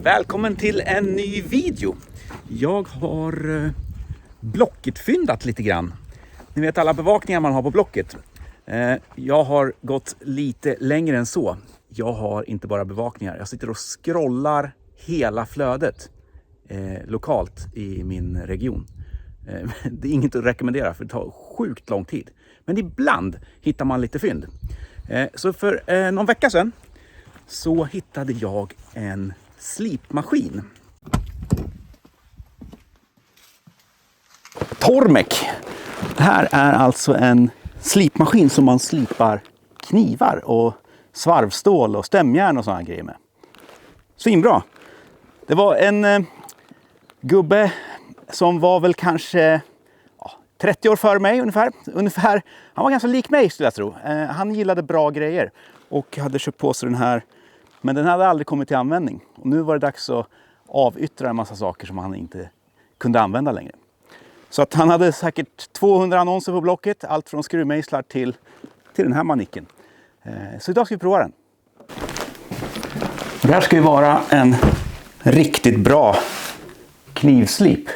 Välkommen till en ny video. Jag har Blocket-fyndat lite grann. Ni vet alla bevakningar man har på Blocket. Jag har gått lite längre än så. Jag har inte bara bevakningar. Jag sitter och scrollar hela flödet lokalt i min region. Det är inget att rekommendera för det tar sjukt lång tid. Men ibland hittar man lite fynd. Så för någon vecka sedan så hittade jag en slipmaskin. Tormek. Det här är alltså en slipmaskin som man slipar knivar och svarvstål och stämjärn och sådana grejer med. Svinbra. Det var en gubbe som var väl kanske 30 år före mig ungefär. Han var ganska lik mig skulle jag tro. Han gillade bra grejer och hade köpt på sig den här. Men den hade aldrig kommit till användning. Och nu var det dags att avyttra en massa saker som han inte kunde använda längre. Så att han hade säkert 200 annonser på Blocket. Allt från skruvmejslar till den här manicken. Så idag ska vi prova den. Det här ska ju vara en riktigt bra knivslip.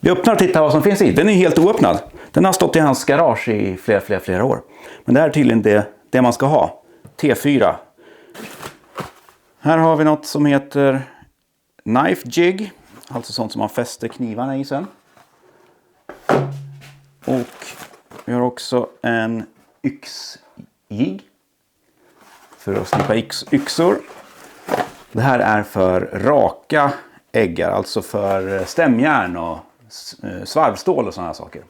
Vi öppnar och tittar vad som finns i. Den är helt oöppnad. Den har stått i hans garage i flera år. Men det här är tydligen det man ska ha. T4. Här har vi något som heter Knife Jig. Alltså sånt som man fäster knivarna i sen. Och vi har också en yxjig. För att slipa yxor. Det här är för raka äggar. Alltså för stämjärn och svarvstål och sådana saker.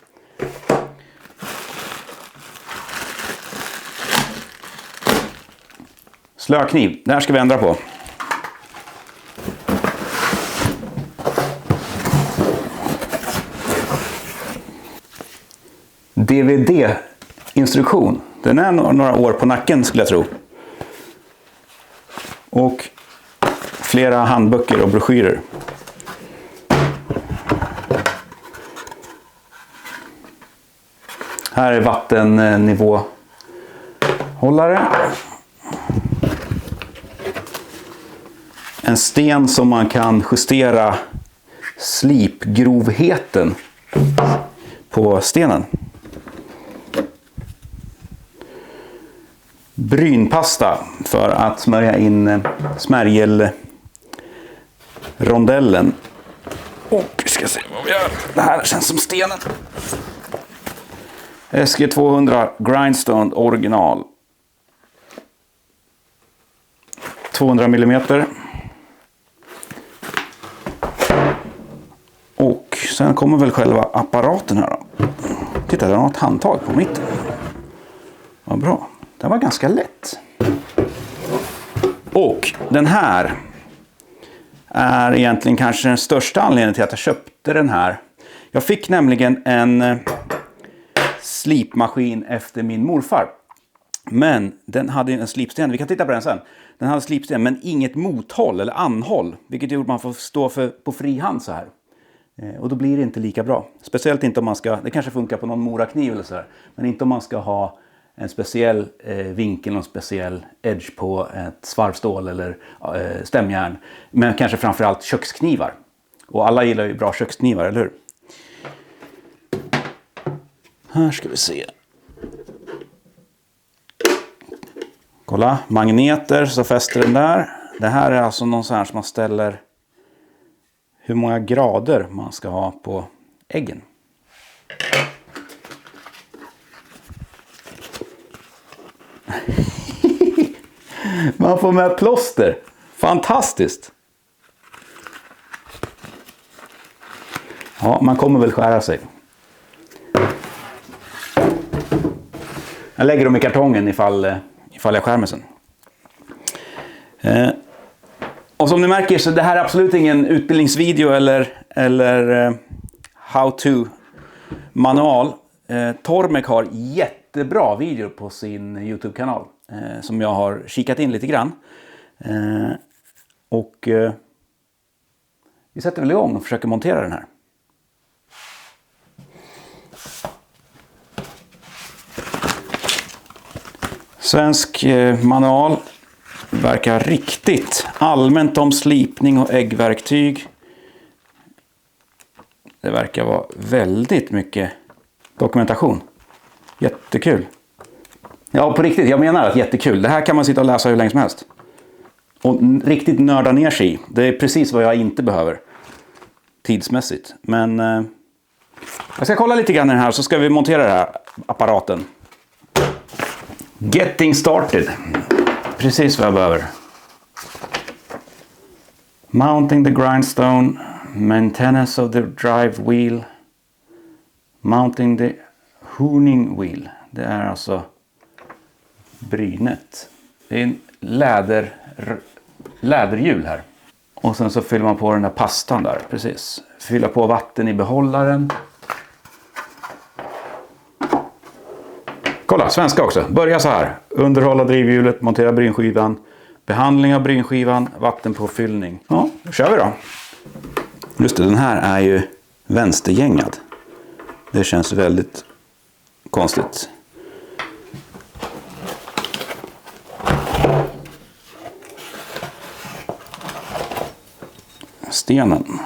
Slökniv, det här ska vi ändra på. DVD-instruktion. Den är några år på nacken skulle jag tro. Och flera handböcker och broschyrer. Här är vattennivåhållare. En sten som man kan justera slipgrovheten på stenen. Brynpasta för att smörja in smärgelrondellen. Och vi ska se vad vi gör. Det här känns som stenen. SG200 Grindstone original. 200 mm. Och sen kommer väl själva apparaten här då. Titta, den har ett handtag på mitten. Vad bra. Den var ganska lätt. Och den här är egentligen kanske den största anledningen till att jag köpte den här. Jag fick nämligen en slipmaskin efter min morfar. Men den hade en slipsten. Vi kan titta på den sen. Den hade slipsten men inget mothåll eller anhåll. Vilket gjorde att man får stå på fri hand så här. Och då blir det inte lika bra. Speciellt inte om man ska, det kanske funkar på någon morakniv eller så här. Men inte om man ska ha en speciell vinkel och en speciell edge på ett svarvstål eller stämjärn. Men kanske framförallt köksknivar. Och alla gillar ju bra köksknivar, eller hur? Här ska vi se. Kolla, magneter så fäster den där. Det här är alltså någon sån här som man ställer hur många grader man ska ha på äggen. Man får med plåster. Fantastiskt. Ja, man kommer väl skära sig. Jag lägger dem i kartongen ifall jag skär mig sen. Och som ni märker så det här är absolut ingen utbildningsvideo eller how-to-manual. Tormek har jättebra video på sin YouTube-kanal som jag har kikat in lite grann. Och vi sätter väl igång och försöker montera den här. Svensk manual. verkar riktigt. Allmänt om slipning och äggverktyg. Det verkar vara väldigt mycket dokumentation. Jättekul. Ja, på riktigt. Jag menar att jättekul. Det här kan man sitta och läsa hur länge som helst. Och riktigt nörda ner sig i. Det är precis vad jag inte behöver. Tidsmässigt. Men jag ska kolla lite grann i den här så ska vi montera den här apparaten. Getting started. Precis vad jag behöver. Mounting the grindstone. Maintenance of the drive wheel. Mounting the honing wheel. Det är alltså brynet. Det är en läderhjul här. Och sen så fyller man på den där pastan där. Precis. Fylla på vatten i behållaren. Kolla, svenska också. Börja så här. Underhålla drivhjulet, montera brynskivan. Behandling av brynskivan, vattenpåfyllning. Ja, då kör vi då. Just det, den här är ju vänstergängad. Det känns väldigt konstigt. Stenen.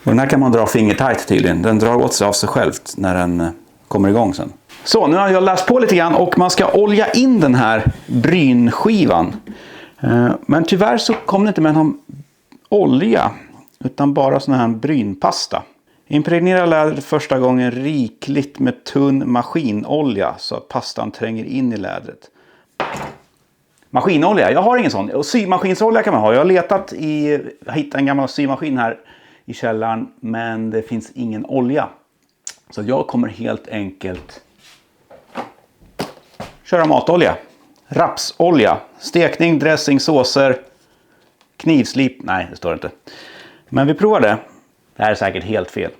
Och den här kan man dra fingertajt tydligen. Den drar åt sig av sig självt när den kommer igång sen. Så, nu har jag läst på lite grann och man ska olja in den här brynskivan. Men tyvärr så kom det inte med någon olja utan bara sån här brynpasta. Impregnera lädret första gången rikligt med tunn maskinolja så att pastan tränger in i lädret. Maskinolja, jag har ingen sån. Och symaskinsolja kan man ha. Jag har letat hittat en gammal symaskin här i källaren men det finns ingen olja. Så jag kommer helt enkelt köra matolja. Rapsolja. Stekning, dressing, såser. Knivslip. Nej, det står det inte. Men vi provar det. Det här är säkert helt fel.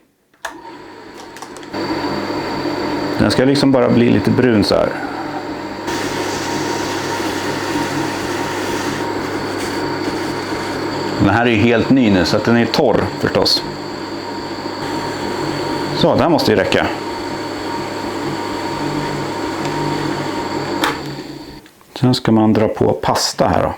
Den ska liksom bara bli lite brun så här. Den här är ju helt ny nu så att den är torr förstås. Så, det här måste ju räcka. Sen ska man dra på pasta här då.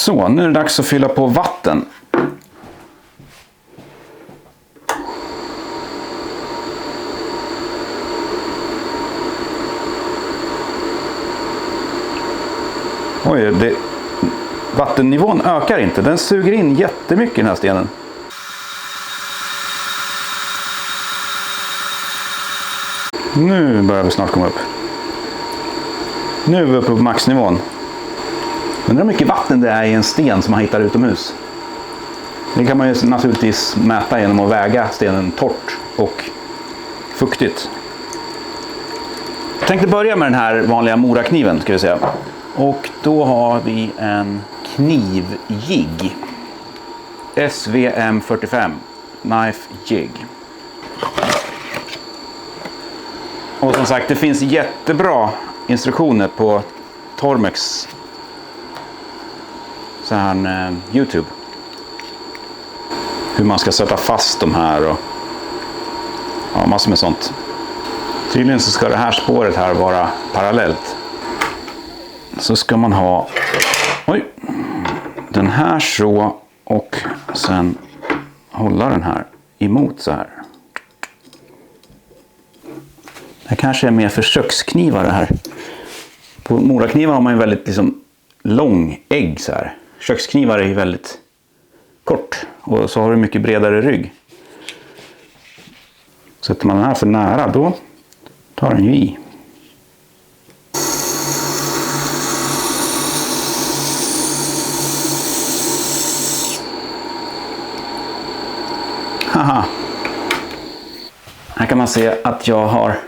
Så, nu är det dags att fylla på vatten. Oj, vattennivån ökar inte. Den suger in jättemycket den här stenen. Nu börjar vi snart komma upp. Nu är vi uppe på maxnivån. Undrar hur mycket vatten det är i en sten som man hittar utomhus. Det kan man ju naturligtvis mäta genom att väga stenen torrt och fuktigt. Jag tänkte börja med den här vanliga morakniven ska vi säga. Och då har vi en knivjigg. SVM 45 Knife Jig. Och som sagt, det finns jättebra instruktioner på Tormex så här YouTube. Hur man ska sätta fast de här och ja, massor med sånt. Tydligen så ska det här spåret här vara parallellt. Så ska man ha den här så och sen hålla den här emot så här. Det kanske är mer för köksknivar det här. På moraknivar har man ju väldigt liksom lång ägg så här. Köksknivar är ju väldigt kort och så har du mycket bredare rygg. Sätter man den här för nära då tar den ju i. Haha. Här kan man se att jag har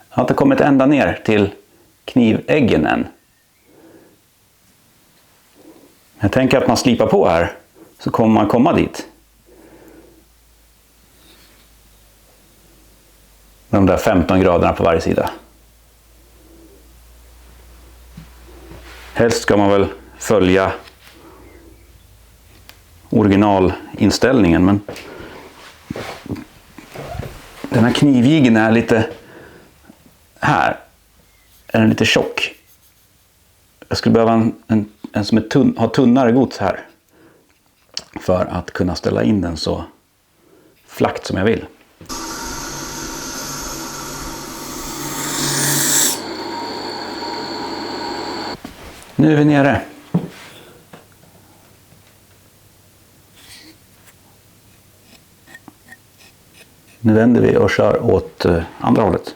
Jag har inte kommit ända ner till kniväggen än. Jag tänker att man slipar på här så kommer man komma dit. De där 15 graderna på varje sida. Helst ska man väl följa originalinställningen, men den här knivjiggen är lite här. Är den lite tjock. Jag skulle behöva en som är har tunnare gods här. För att kunna ställa in den så flackt som jag vill. Nu är vi nere. Nu vänder vi och kör åt andra hållet.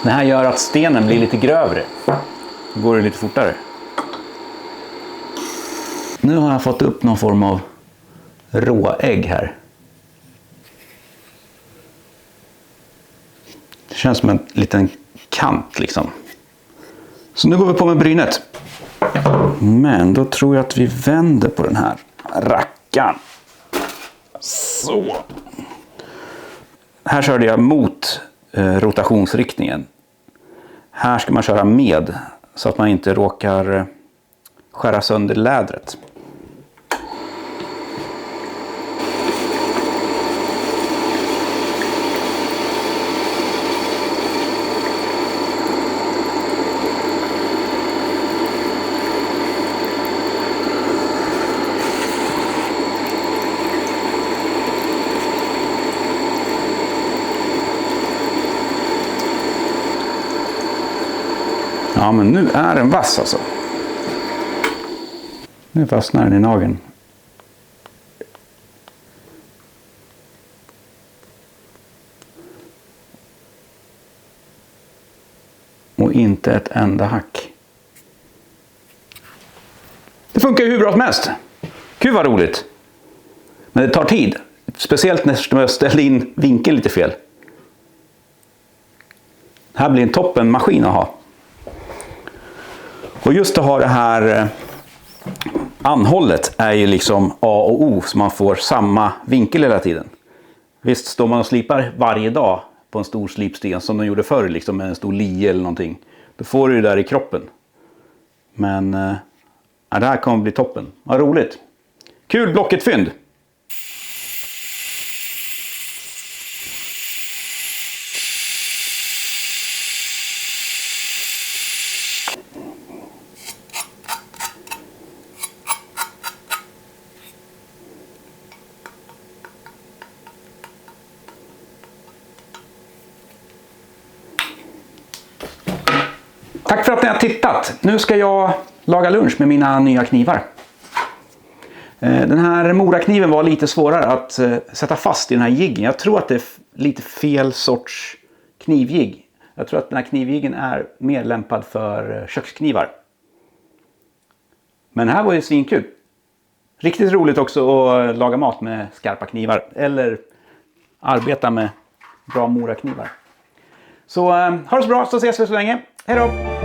Det här gör att stenen blir lite grövre. Då går det lite fortare. Nu har jag fått upp någon form av råägg här. Det känns som en liten kant liksom. Så nu går vi på med brynet. Men då tror jag att vi vänder på den här rackaren. Så. Här körde jag mot rotationsriktningen. Här ska man köra med så att man inte råkar skära sönder lädret. Ja, men nu är den vass alltså. Nu fastnar den i nageln. Och inte ett enda hack. Det funkar ju hur bra som helst. Gud vad roligt. Men det tar tid. Speciellt när jag ställer in vinkeln lite fel. Det här blir en toppen maskin att ha. Och just att ha det här anhållet är ju liksom A och O, så man får samma vinkel hela tiden. Visst, står man och slipar varje dag på en stor slipsten som de gjorde förr liksom, med en stor lie eller någonting, då får du det där i kroppen. Men det här kommer bli toppen. Vad roligt. Kul Blocket-fynd! Tack för att ni har tittat. Nu ska jag laga lunch med mina nya knivar. Den här morakniven var lite svårare att sätta fast i den här jiggen. Jag tror att det är lite fel sorts knivjigg. Jag tror att den här knivjiggen är mer lämpad för köksknivar. Men det här var ju svinkul. Riktigt roligt också att laga mat med skarpa knivar. Eller arbeta med bra moraknivar. Så ha det så bra, så ses vi så länge. Hej då!